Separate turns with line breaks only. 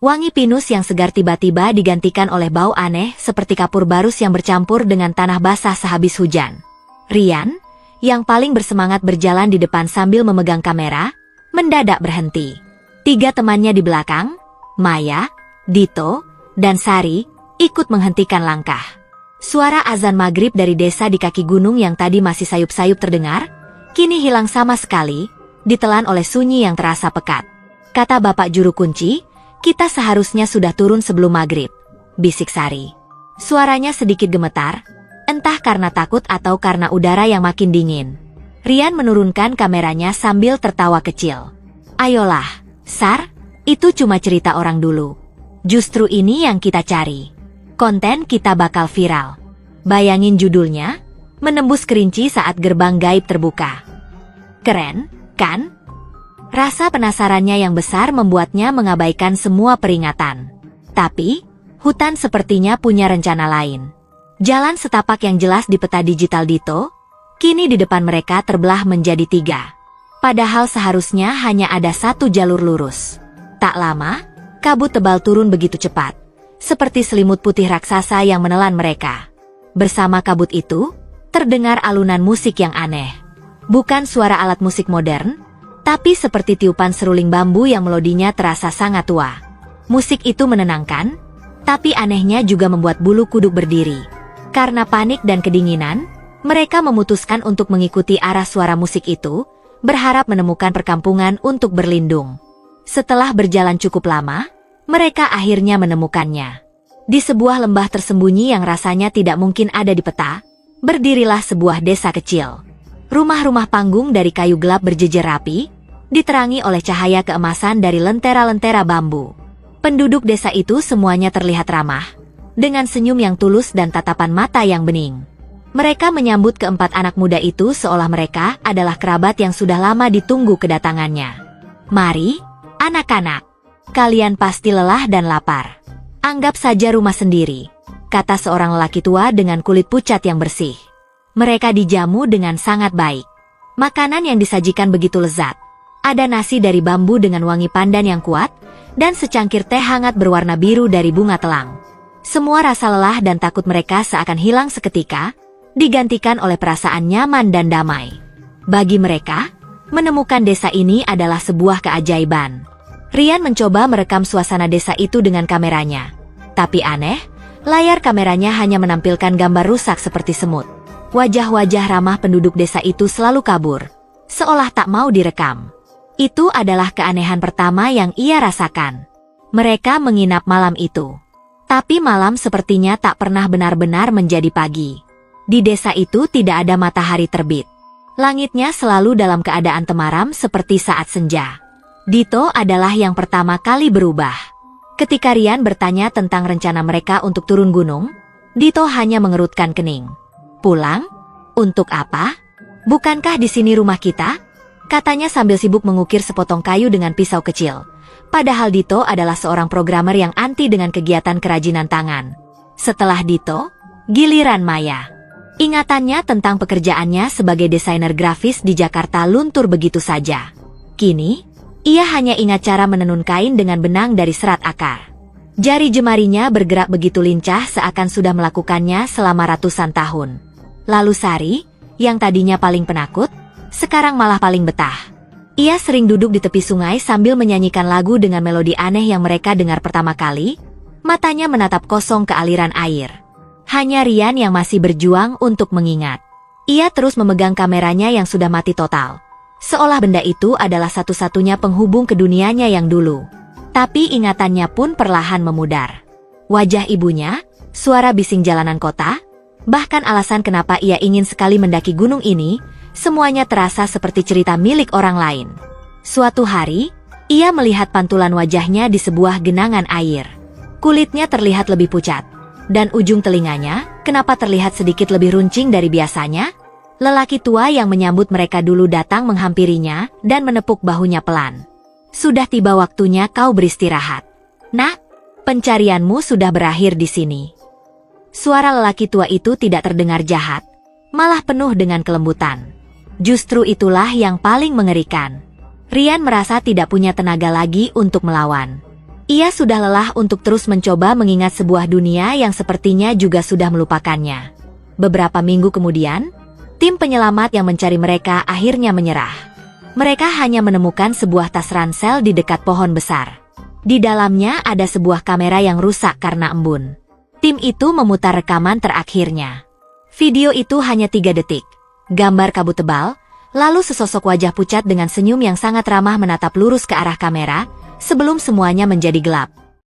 Wangi pinus yang segar tiba-tiba digantikan oleh bau aneh seperti kapur barus yang bercampur dengan tanah basah sehabis hujan. Rian, yang paling bersemangat berjalan di depan sambil memegang kamera, mendadak berhenti. 3 temannya di belakang, Maya, Dito, dan Sari, ikut menghentikan langkah. Suara azan maghrib dari desa di kaki gunung yang tadi masih sayup-sayup terdengar, kini hilang sama sekali, ditelan oleh sunyi yang terasa pekat. Kata Bapak Juru Kunci, "Kita seharusnya sudah turun sebelum maghrib," bisik Sari. Suaranya sedikit gemetar, entah karena takut atau karena udara yang makin dingin. Rian menurunkan kameranya sambil tertawa kecil. "Ayolah, Sar, itu cuma cerita orang dulu. Justru ini yang kita cari. Konten kita bakal viral." Bayangin judulnya, menembus kerinci saat gerbang gaib terbuka. Keren, kan? Rasa penasarannya yang besar membuatnya mengabaikan semua peringatan. Tapi, hutan sepertinya punya rencana lain. Jalan setapak yang jelas di peta digital Dito, kini di depan mereka terbelah menjadi 3. Padahal seharusnya hanya ada 1 jalur lurus. Tak lama, kabut tebal turun begitu cepat, seperti selimut putih raksasa yang menelan mereka. Bersama kabut itu, terdengar alunan musik yang aneh. Bukan suara alat musik modern, tapi seperti tiupan seruling bambu yang melodinya terasa sangat tua. Musik itu menenangkan, tapi anehnya juga membuat bulu kuduk berdiri. Karena panik dan kedinginan, mereka memutuskan untuk mengikuti arah suara musik itu, berharap menemukan perkampungan untuk berlindung. Setelah berjalan cukup lama, mereka akhirnya menemukannya. Di sebuah lembah tersembunyi yang rasanya tidak mungkin ada di peta, berdirilah sebuah desa kecil. Rumah-rumah panggung dari kayu gelap berjejer rapi, diterangi oleh cahaya keemasan dari lentera-lentera bambu. Penduduk desa itu semuanya terlihat ramah, dengan senyum yang tulus dan tatapan mata yang bening. Mereka menyambut keempat anak muda itu seolah mereka adalah kerabat yang sudah lama ditunggu kedatangannya. "Mari, anak-anak. Kalian pasti lelah dan lapar. Anggap saja rumah sendiri," kata seorang lelaki tua dengan kulit pucat yang bersih. Mereka dijamu dengan sangat baik. Makanan yang disajikan begitu lezat. Ada nasi dari bambu dengan wangi pandan yang kuat, dan secangkir teh hangat berwarna biru dari bunga telang. Semua rasa lelah dan takut mereka seakan hilang seketika, digantikan oleh perasaan nyaman dan damai. Bagi mereka, menemukan desa ini adalah sebuah keajaiban. Rian mencoba merekam suasana desa itu dengan kameranya. Tapi aneh, layar kameranya hanya menampilkan gambar rusak seperti semut. Wajah-wajah ramah penduduk desa itu selalu kabur, seolah tak mau direkam. Itu adalah keanehan pertama yang ia rasakan. Mereka menginap malam itu. Tapi malam sepertinya tak pernah benar-benar menjadi pagi. Di desa itu tidak ada matahari terbit. Langitnya selalu dalam keadaan temaram seperti saat senja. Dito adalah yang pertama kali berubah. Ketika Rian bertanya tentang rencana mereka untuk turun gunung, Dito hanya mengerutkan kening. "Pulang? Untuk apa? Bukankah di sini rumah kita?" katanya sambil sibuk mengukir sepotong kayu dengan pisau kecil. Padahal Dito adalah seorang programmer yang anti dengan kegiatan kerajinan tangan. Setelah Dito, giliran Maya. Ingatannya tentang pekerjaannya sebagai desainer grafis di Jakarta luntur begitu saja. Kini, ia hanya ingat cara menenun kain dengan benang dari serat akar. Jari jemarinya bergerak begitu lincah seakan sudah melakukannya selama ratusan tahun. Lalu Sari, yang tadinya paling penakut, sekarang malah paling betah. Ia sering duduk di tepi sungai sambil menyanyikan lagu dengan melodi aneh yang mereka dengar pertama kali, matanya menatap kosong ke aliran air. Hanya Rian yang masih berjuang untuk mengingat. Ia terus memegang kameranya yang sudah mati total, seolah benda itu adalah satu-satunya penghubung ke dunianya yang dulu. Tapi ingatannya pun perlahan memudar. Wajah ibunya, suara bising jalanan kota, bahkan alasan kenapa ia ingin sekali mendaki gunung ini, semuanya terasa seperti cerita milik orang lain. Suatu hari, ia melihat pantulan wajahnya di sebuah genangan air. Kulitnya terlihat lebih pucat, dan ujung telinganya, kenapa terlihat sedikit lebih runcing dari biasanya? Lelaki tua yang menyambut mereka dulu datang menghampirinya dan menepuk bahunya pelan. "Sudah tiba waktunya kau beristirahat. Nak, pencarianmu sudah berakhir di sini." Suara lelaki tua itu tidak terdengar jahat, malah penuh dengan kelembutan. Justru itulah yang paling mengerikan. Rian merasa tidak punya tenaga lagi untuk melawan. Ia sudah lelah untuk terus mencoba mengingat sebuah dunia yang sepertinya juga sudah melupakannya. Beberapa minggu kemudian, tim penyelamat yang mencari mereka akhirnya menyerah. Mereka hanya menemukan sebuah tas ransel di dekat pohon besar. Di dalamnya ada sebuah kamera yang rusak karena embun. Tim itu memutar rekaman terakhirnya. Video itu hanya 3 detik. Gambar kabut tebal, lalu sesosok wajah pucat dengan senyum yang sangat ramah menatap lurus ke arah kamera, sebelum semuanya menjadi gelap.